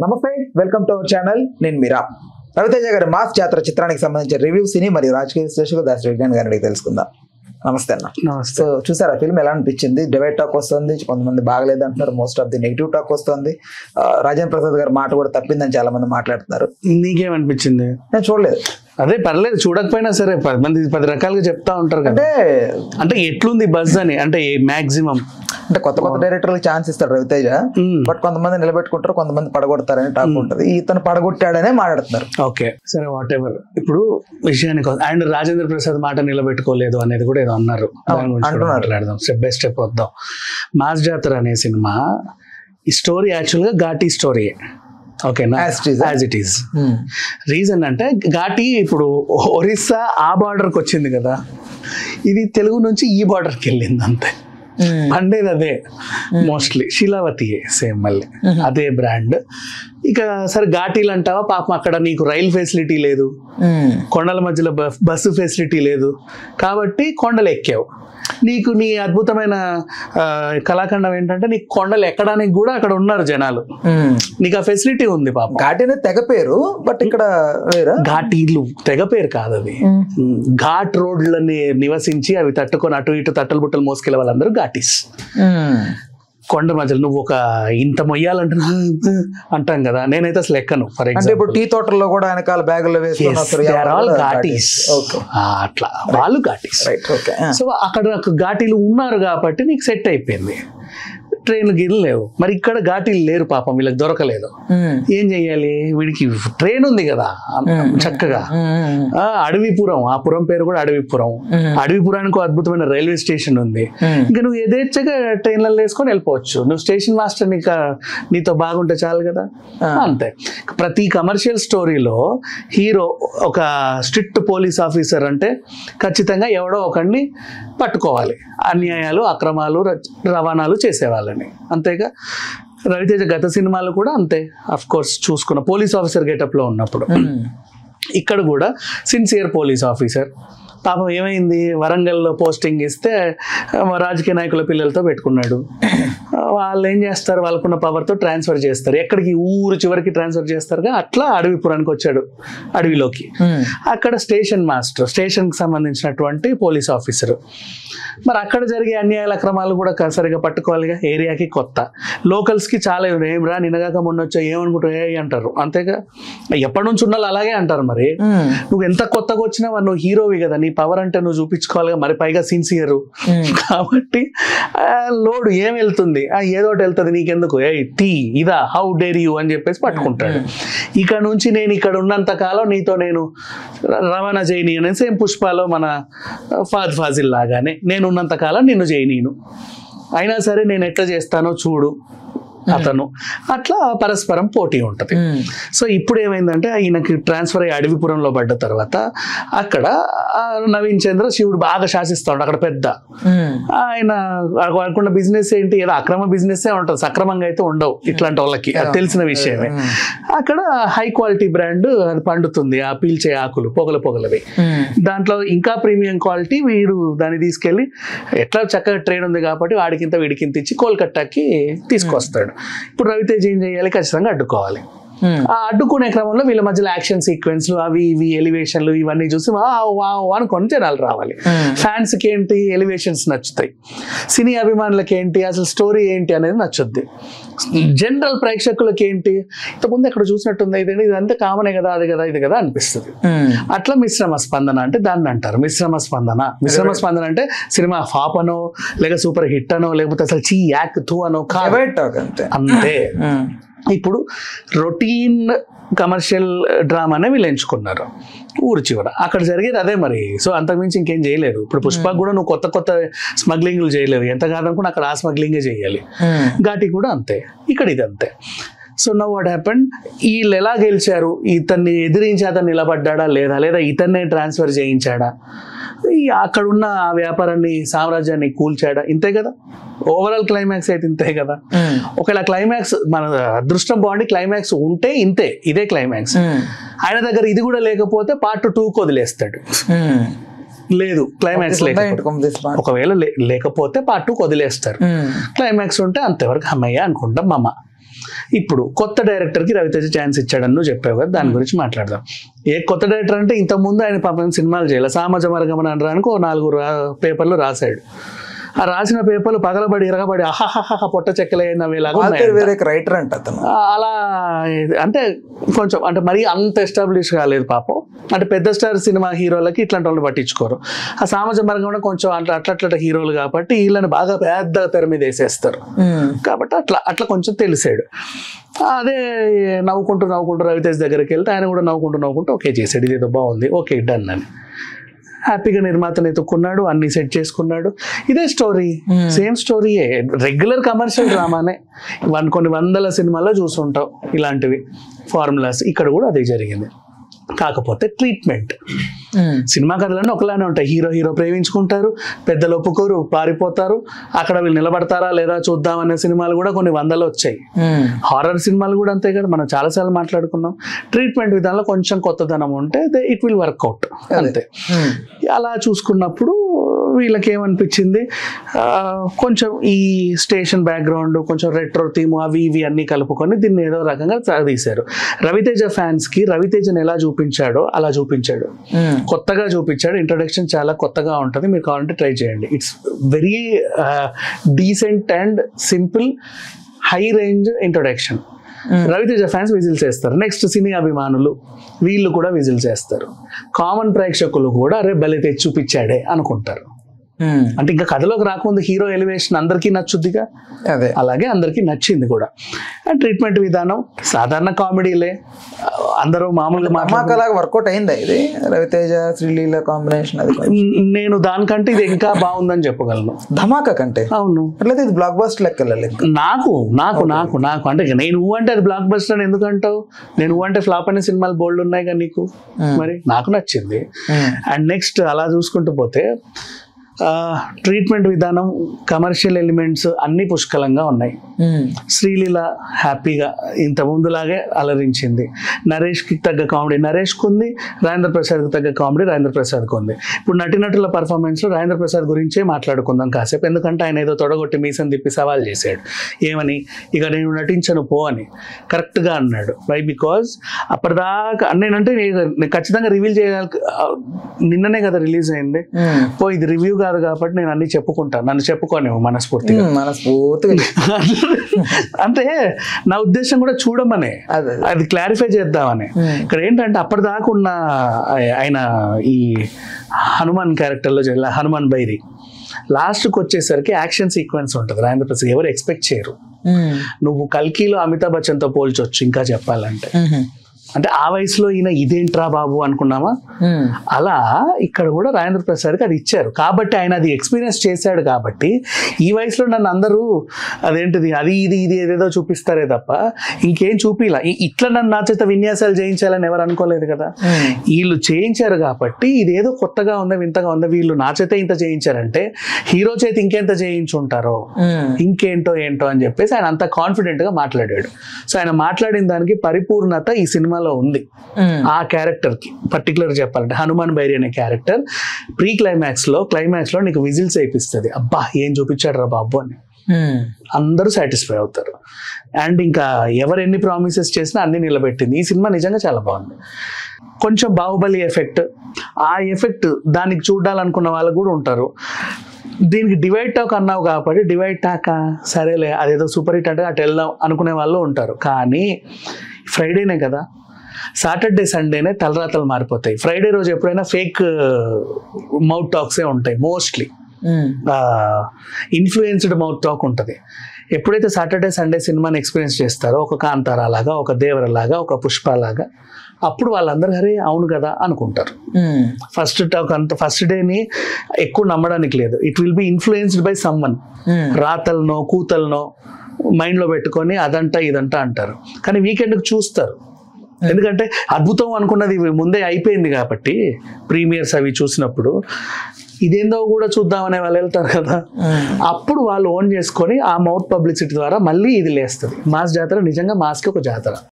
నమస్తే, welcome to our channel. నేను మీరా. రవితేజ గారి మాస్ జాతర చిత్రానికి సంబంధించిన రివ్యూస్ని మరియు రాజకీయ విశ్లేషకులు దాసి విజ్ఞాన్ గారిని తెలుసుకుందాం. నమస్తే అన్న. నమస్తే. సో చూసారా ఫిల్మ్ ఎలా అనిపించింది? డివైడ్ టాక్ వస్తుంది, కొంతమంది బాగలేదు అంటున్నారు, most of the negative talk వస్తుంది. రాజేంద్ర ప్రసాద్ గారి మాట కూడా తప్పిందని చాలా మంది మాట్లాడుతున్నారు. నీకేమనిపించింది? నేను చూడలేదు. అదే పర్లేదు, చూడకపోయినా సరే 10 రకాలుగా చెప్తా ఉంటారు కదా. అంటే ఎట్లుంది బజ్ అని, అంటే మాక్సిమం అంటే కొత్త డైరెక్టర్లకు ఛాన్స్ ఇస్తాడు రవితేజ, బట్ కొంతమంది నిలబెట్టుకుంటారు, కొంతమంది పడగొడతారని టాక్ ఉంటుంది. ఇతను పడగొట్టాడనే మాట్లాడుతున్నారు. ఓకే సరే, వాట్ ఎవర్. ఇప్పుడు విషయానికి అండ్ రాజేంద్ర ప్రసాద్ మాట నిలబెట్టుకోలేదు అనేది కూడా ఏదో అన్నారు, మాట్లాడదాం. స్టెప్ బై స్టెప్ వద్దాం. మాస్ జాతర అనే సినిమా ఈ స్టోరీ యాక్చువల్గా ఘాటీ స్టోరీ. ఓకేనా? As it is. రీజన్ అంటే ఘాటీ ఇప్పుడు ఒరిస్సా ఆ బార్డర్కి వచ్చింది కదా, ఇది తెలుగు నుంచి ఈ బార్డర్కి వెళ్ళింది అంతే. పండేది అదే మోస్ట్లీ, శీలావతి సేమ్ మళ్ళీ అదే బ్రాండ్. ఇక సరే ఘాటీలు అంటావా, పాపం అక్కడ నీకు రైల్ ఫెసిలిటీ లేదు, కొండల మధ్యలో బస్సు ఫెసిలిటీ లేదు, కాబట్టి కొండలు ఎక్కావు. నీకు నీ అద్భుతమైన కళాఖండం ఏంటంటే నీకు కొండలు ఎక్కడానికి కూడా అక్కడ ఉన్నారు జనాలు, నీకు ఆ ఫెసిలిటీ ఉంది. పాపం ఘాటీనే తెగ పేరు, బట్ ఇక్కడ ఘాటీలు తెగ పేరు కాదు, అది ఘాట్ రోడ్లని నివసించి అవి తట్టుకొని అటు ఇటు తట్టలు బుట్టలు మోసుకెళ్ళే వాళ్ళందరూ ఘాటీస్. కొండ మధ్యలో నువ్వు ఒక ఇంత మొయ్యాలంటే అంటాం కదా, నేనైతే అసలు ఎక్కను. ఫర్ ఎగ్జాంపుల్ ఇప్పుడు టీ తోటల్లో కూడా వెనకాల బ్యాగుల్లో ఘాటీస్, అట్లా వాళ్ళు ఘాటీస్. సో అక్కడ ఘాటీలు ఉన్నారు కాబట్టి నీకు సెట్ అయిపోయింది. ట్రైన్లు గిర్లు లేవు, మరి ఇక్కడ ఘాటీలు లేరు, పాపం వీళ్ళకి దొరకలేదు. ఏం చెయ్యాలి? వీడికి ట్రైన్ ఉంది కదా చక్కగా, అడవిపురం, ఆ పురం పేరు కూడా అడవిపురం. అడవిపురానికి అద్భుతమైన రైల్వే స్టేషన్ ఉంది. ఇంకా నువ్వు యథేచ్ఛగా ట్రైన్లలో వేసుకొని వెళ్ళిపోవచ్చు. నువ్వు స్టేషన్ మాస్టర్ నీతో బాగుంటే చాలు కదా, అంతే. ప్రతి కమర్షియల్ స్టోరీలో హీరో ఒక స్ట్రిక్ట్ పోలీస్ ఆఫీసర్ అంటే ఖచ్చితంగా ఎవడో ఒకడిని పట్టుకోవాలి, అన్యాయాలు అక్రమాలు రవాణాలు చేసేవాళ్ళని. అంతేగా రవితేజ గత సినిమాలు కూడా అంతే. అఫ్ కోర్స్ చూసుకున్న పోలీస్ ఆఫీసర్ గెటప్ లో ఉన్నప్పుడు, ఇక్కడ కూడా సిన్సియర్ పోలీస్ ఆఫీసర్. పాపం ఏమైంది, వరంగల్లో పోస్టింగ్ ఇస్తే రాజకీయ నాయకుల పిల్లలతో పెట్టుకున్నాడు. వాళ్ళు ఏం చేస్తారు, వాళ్ళకున్న పవర్తో ట్రాన్స్ఫర్ చేస్తారు. ఎక్కడికి? ఊరు చివరికి ట్రాన్స్ఫర్ చేస్తారుగా. అట్లా అడవిపురానికి వచ్చాడు, అడవిలోకి. అక్కడ స్టేషన్ మాస్టర్, స్టేషన్కి సంబంధించినటువంటి పోలీస్ ఆఫీసర్. మరి అక్కడ జరిగే అన్యాయాల అక్రమాలు కూడా సరిగా పట్టుకోవాలిగా. ఏరియాకి కొత్త, లోకల్స్కి చాలా ఏమిరా నిన్నగాక మొన్న వచ్చా ఏమనుకుంటా అంటారు, అంతేగా. ఎప్పటి నుంచి ఉన్నాళ్ళు అలాగే అంటారు. మరి నువ్వు ఎంత కొత్తగా వచ్చినా నువ్వు హీరోవి కదా, నీ పవర్ అంటే నువ్వు చూపించుకోవాలిగా. మరి పైగా సిన్సియర్ కాబట్టి లోడ్ ఏం వెళ్తుంది, ఏదో ఒకటి వెళ్తుంది, నీకెందుకు టీ ఇదా, హౌ డేర్ యూ అని చెప్పేసి పట్టుకుంటాడు. ఇక నుంచి నేను ఇక్కడ ఉన్నంత కాలం నీతో నేను రవాణా చేయని అనేసి, సేమ్ పుష్పాలో మన ఫాజిల్ లాగానే నేను ఉన్నంత కాలం నిన్ను చేయనీను, అయినా సరే నేను ఎట్లా చేస్తానో చూడు అతను. అట్లా పరస్పరం పోటీ ఉంటుంది. సో ఇప్పుడు ఏమైందంటే ఈయనకి ట్రాన్స్ఫర్ అయ్యి అడవిపురంలో పడ్డ తర్వాత అక్కడ నవీన్ చంద్ర శివుడు బాగా శాసిస్తాడు. అక్కడ పెద్ద ఆయన అనుకున్న బిజినెస్ ఏంటి, ఏదో అక్రమ బిజినెస్ ఉంటుంది, సక్రమంగా అయితే ఉండవు ఇట్లాంటి వాళ్ళకి, అది తెలిసిన విషయమే. అక్కడ హై క్వాలిటీ బ్రాండ్ అది పండుతుంది, ఆ పీల్చే ఆకులు పొగలవి. దాంట్లో ఇంకా ప్రీమియం క్వాలిటీ. వీడు దాన్ని తీసుకెళ్ళి ఎట్లా చక్కగా ట్రైన్ ఉంది కాబట్టి వాడికింత వీడికింత ఇచ్చి కోల్కతాకి తీసుకొస్తాడు. ఇప్పుడు రవితేజ ఏం చేయాలి, ఖచ్చితంగా అడ్డుకోవాలి. ఆ అడ్డుకునే క్రమంలో వీళ్ళ మధ్యలో యాక్షన్ సీక్వెన్స్లు అవి ఇవి ఎలివేషన్లు ఇవన్నీ చూసి అనుకొని జనాలు రావాలి. ఫ్యాన్స్ కి ఏంటి, ఎలివేషన్స్ నచ్చుతాయి. సినీ అభిమానులకి ఏంటి, అసలు స్టోరీ ఏంటి అనేది నచ్చుద్ది. జనరల్ ప్రేక్షకులకి ఏంటి, ఇంతకుముందు ఎక్కడ చూసినట్టుంది, ఇదంతా కామనే కదా, అది కదా ఇది కదా అనిపిస్తుంది. అట్లా మిశ్రమ స్పందన అంటే దాన్ని అంటారు. మిశ్రమ స్పందన అంటే సినిమా ఫ్లాప్ అనో, లేక సూపర్ హిట్ అనో, లేకపోతే అసలు చీ యాక్ తూ అనో కాదు, అంతే. ఇప్పుడు రొటీన్ కమర్షియల్ డ్రామానే వీళ్ళు ఎంచుకున్నారు ఊరు చివర. అక్కడ జరిగేది అదే మరి. సో అంతకుమించి ఇంకేం చేయలేరు. ఇప్పుడు పుష్పకు కూడా నువ్వు కొత్త స్మగ్లింగ్లు చేయలేవు, ఎంత కాదనుకున్నా అక్కడ ఆ స్మగ్లింగే చేయాలి. ఘాటి కూడా అంతే, ఇక్కడ ఇది అంతే. సో నౌ వాట్ హ్యాపెండ్, వీళ్ళు ఎలా గెలిచారు, ఇతన్ని ఎదిరించి అతను నిలబడ్డా లేదా ఇతన్నే ట్రాన్స్ఫర్ చేయించాడా, అక్కడ ఉన్న ఆ వ్యాపారాన్ని సామ్రాజ్యాన్ని కూల్చాడా, ఇంతే కదా. ఓవరాల్ క్లైమాక్స్ అయితే ఇంతే కదా. ఒకవేళ క్లైమాక్స్ మన అదృష్టం బాగుండి క్లైమాక్స్ ఉంటే ఇంతే, ఇదే క్లైమాక్స్. ఆయన దగ్గర ఇది కూడా లేకపోతే పార్ట్ 2కి వదిలేస్తాడు. లేదు క్లైమాక్స్ ఒకవేళ లేకపోతే పార్ట్ 2కి వదిలేస్తారు. క్లైమాక్స్ ఉంటే అంతవరకు అమ్మయ్య అనుకుంటాం. ఇప్పుడు కొత్త డైరెక్టర్కి రవితేజ ఛాన్స్ ఇచ్చాడని నువ్వు చెప్పావు కదా, దాని గురించి మాట్లాడదాం. ఏ కొత్త డైరెక్టర్ అంటే ఇంతకుముందు ఆయన పాపం సినిమాలు చేయాలి. సామాజ మార్గమన అనడానికి 4 పేపర్లు రాశాడు. ఆ రాసిన పేపర్లు పగలబడి ఇరగబడి అహహహ పొట్ట చెక్కలేనవేలాగా రైటర్ అంట అతను. అలా అంటే కొంచెం అంటే మరీ అంత ఎస్టాబ్లిష్ కాలేదు పాపం. అంటే పెద్ద స్టార్ సినిమా హీరోలకి ఇట్లాంటి వాళ్ళు పట్టించుకోరు. ఆ సామాజ మార్గంలో కొంచెం అట్లా హీరోలు కాబట్టి వీళ్ళని బాగా పెద్ద తెర మీద వేసేస్తారు కాబట్టి అట్లా కొంచెం తెలిసాడు. అదే నవ్వుకుంటూ రవితేజ్ దగ్గరికి వెళ్తే ఆయన కూడా నవ్వుకుంటూ ఓకే చేసాడు, ఇదేదో బాగుంది, ఓకే డన్ అని హ్యాపీగా నిర్మాతను ఎత్తుక్కున్నాడు, అన్ని సెట్ చేసుకున్నాడు. ఇదే స్టోరీ, సేమ్ స్టోరీయే, రెగ్యులర్ కమర్షియల్ డ్రామానే. కొన్ని వందల సినిమాల్లో చూసుంటావు ఇలాంటివి ఫార్ములాస్. ఇక్కడ కూడా అదే జరిగింది. కాకపోతే ట్రీట్మెంట్ సినిమా కథలన్నీ ఒకలానే ఉంటాయి. హీరో ప్రేమించుకుంటారు, పెద్దలు ఒప్పుకోరు, పారిపోతారు, అక్కడ వీళ్ళు నిలబడతారా లేదా చూద్దాం అనే సినిమాలు కూడా కొన్ని వందలు వచ్చాయి. హారర్ సినిమాలు కూడా అంతే కదా, మనం చాలాసార్లు మాట్లాడుకున్నాం. ట్రీట్మెంట్ విధానంలో కొంచెం కొత్తదనం ఉంటే ఇట్ విల్ వర్కౌట్ అంతే. అలా చూసుకున్నప్పుడు వీళ్ళకి ఏమనిపించింది, కొంచెం ఈ స్టేషన్ బ్యాక్గ్రౌండ్, కొంచెం రెట్రో థీమ్ అవి ఇవి అన్ని కలుపుకొని దీన్ని ఏదో రకంగా తీశారు. రవితేజ ఫ్యాన్స్ కి రవితేజను ఎలా చూపించాడో అలా చూపించాడు, కొత్తగా చూపించాడు. ఇంట్రొడక్షన్ చాలా కొత్తగా ఉంటుంది, మీరు కావాలంటే ట్రై చేయండి. It's very decent and simple, high range introduction. Raviteja fans whistle చేస్తారు. నెక్స్ట్ సినీ అభిమానులు వీళ్ళు కూడా విజిల్ చేస్తారు. కామన్ ప్రేక్షకులు కూడా అరే బలి తెచ్చి చూపించాడే అనుకుంటారు. అంటే ఇంకా కథలోకి రాకముందు హీరో ఎలివేషన్ అందరికీ నచ్చుద్దిగా, అదే అలాగే అందరికీ నచ్చింది కూడా. ట్రీట్మెంట్ విధానం సాధారణ కామెడీలే, అందరూ మామూలుగా వర్కౌట్ అయిందా ఇది రవితేజ శ్రీలీల కాంబినేషన్? అది నేను దానికంటే ఇది ఇంకా బాగుందని చెప్పగలను. ధమాకా కంటే? అవును. అట్లయితే ఇది బ్లాక్ బస్టర్ లెక్క నాకు అంటే నేను అంటే అది బ్లాక్ బస్టర్ అని ఎందుకంటావు? నేను అంటే ఫ్లాప్ అనే సినిమాలు బోల్డ్ ఉన్నాయి కదా నీకు, మరి నాకు నచ్చింది. అండ్ నెక్స్ట్ అలా చూసుకుంటూ పోతే ట్రీట్మెంట్ విధానం, కమర్షియల్ ఎలిమెంట్స్ అన్ని పుష్కలంగా ఉన్నాయి. శ్రీలీల హ్యాపీగా ఇంత ముందులాగే అలరించింది. నరేష్కి తగ్గ కామెడీ నరేష్కి ఉంది, రాజేంద్ర ప్రసాద్కి తగ్గ కామెడీ రాజేంద్ర ప్రసాద్కి ఉంది. ఇప్పుడు నటినటుల పర్ఫార్మెన్స్లో రాజేంద్ర ప్రసాద్ గురించే మాట్లాడుకుందాం కాసేపు. ఎందుకంటే ఆయన ఏదో తొడగొట్టి మీసం తిప్పి సవాల్ చేశాడు. ఏమని, ఇక నేను నటించను పో అని కరెక్ట్గా అన్నాడు. వై బికాజ్ అప్పటిదాకా నేనంటే నేను ఖచ్చితంగా రివీల్ చేయాలి, నిన్ననే కదా రిలీజ్ అయింది, పో ఇది రివ్యూ కాదు కాబట్టి నేను అన్ని చెప్పుకుంటాను, నన్ను చెప్పుకోనేమో మనస్ఫూర్తిగా. అంటే నా ఉద్దేశం కూడా చూడమనే, అది క్లారిఫై చేద్దామని. ఇక్కడ ఏంటంటే అప్పటిదాకా ఉన్న ఆయన ఈ హనుమాన్ క్యారెక్టర్లో హనుమాన్ బైరి లాస్ట్కి వచ్చేసరికి యాక్షన్ సీక్వెన్స్ ఉంటుంది. రాజేంద్ర ప్రసాద్ ఎవరు ఎక్స్పెక్ట్ చేయరు. నువ్వు కల్కిలో అమితాబ్ బచ్చన్తో పోల్చొచ్చు ఇంకా చెప్పాలంటే. అంటే ఆ వయసులో ఈయన ఇదేంట్రా బాబు అనుకున్నామా, అలా ఇక్కడ కూడా రాజేంద్ర ప్రసాద్కి అది ఇచ్చారు కాబట్టి ఆయన అది ఎక్స్పీరియన్స్ చేశాడు. కాబట్టి ఈ వయసులో నన్ను అందరూ అదేంటిది అది ఇది ఏదేదో చూపిస్తారే తప్ప ఇంకేం చూపిలా. ఇట్లా నన్ను నా చేత విన్యాసాలు చేయించాలని ఎవరు అనుకోలేదు కదా. వీళ్ళు చేయించారు కాబట్టి ఇదేదో కొత్తగా ఉందా వింతగా ఉందా, వీళ్ళు నా చేత ఇంత చేయించారంటే హీరో చేత ఇంకెంత చేయించుంటారో, ఇంకేంటో అని చెప్పేసి ఆయన అంత కాన్ఫిడెంట్ గా మాట్లాడాడు. సో ఆయన మాట్లాడిన దానికి పరిపూర్ణత ఈ సినిమాలో ఉంది. ఆ క్యారెక్టర్ కి పర్టికులర్ చెప్పాలంటే హనుమాన్ బైరి అనే క్యారెక్టర్ క్లైమాక్స్ లో నీకు విజిల్స్ అయిపిస్తుంది. అబ్బా ఏం చూపించాడు రా బాబు అని అందరూ సాటిస్ఫై అవుతారు. అండ్ ఇంకా ఎవరు ఎన్ని ప్రామిసెస్ చేసినా అన్ని నిలబెట్టింది. ఈ సినిమా నిజంగా చాలా బాగుంది. కొంచెం బాహుబలి ఎఫెక్ట్, ఆ ఎఫెక్ట్ దానికి చూడాలనుకున్న వాళ్ళు కూడా ఉంటారు. దీనికి డివైడ్ టాక్ అన్నావు కాబట్టి డివైడ్ టాక్ సరేలే అదేదో సూపర్ హిట్ అంటే అటు వెళ్దాం అనుకునే వాళ్ళు ఉంటారు. కానీ ఫ్రైడేనే కదా, సాటర్డే సండేనే తలరాతలు మారిపోతాయి. ఫ్రైడే రోజు ఎప్పుడైనా ఫేక్ మౌత్ టాక్సే ఉంటాయి, మోస్ట్లీ ఇన్ఫ్లుయెన్స్డ్ మౌత్ టాక్ ఉంటుంది. ఎప్పుడైతే సాటర్డే సండే సినిమాని ఎక్స్పీరియన్స్ చేస్తారో, ఒక కాంతారా లాగా, ఒక దేవర లాగా, ఒక పుష్ప లాగా, అప్పుడు వాళ్ళందరూ అరే అవును కదా అనుకుంటారు. ఫస్ట్ టాక్ ఫస్ట్ డేని ఎక్కువ నమ్మడానికి లేదు. It will be influenced by someone. రాతలనో కూతలనో మైండ్లో పెట్టుకొని అదంట ఇదంట అంటారు. కానీ వీకెండ్కి చూస్తారు, ఎందుకంటే అద్భుతం అనుకున్నది ముందే అయిపోయింది కాబట్టి. ప్రీమియర్స్ అవి చూసినప్పుడు ఇదేందో కూడా చూద్దామనే వాళ్ళు వెళ్తారు కదా, అప్పుడు వాళ్ళు ఓన్ చేసుకొని ఆ మౌత్ పబ్లిసిటీ ద్వారా మళ్ళీ ఇది లేస్తుంది. మాస్ జాతర నిజంగా మాస్కి ఒక జాతర.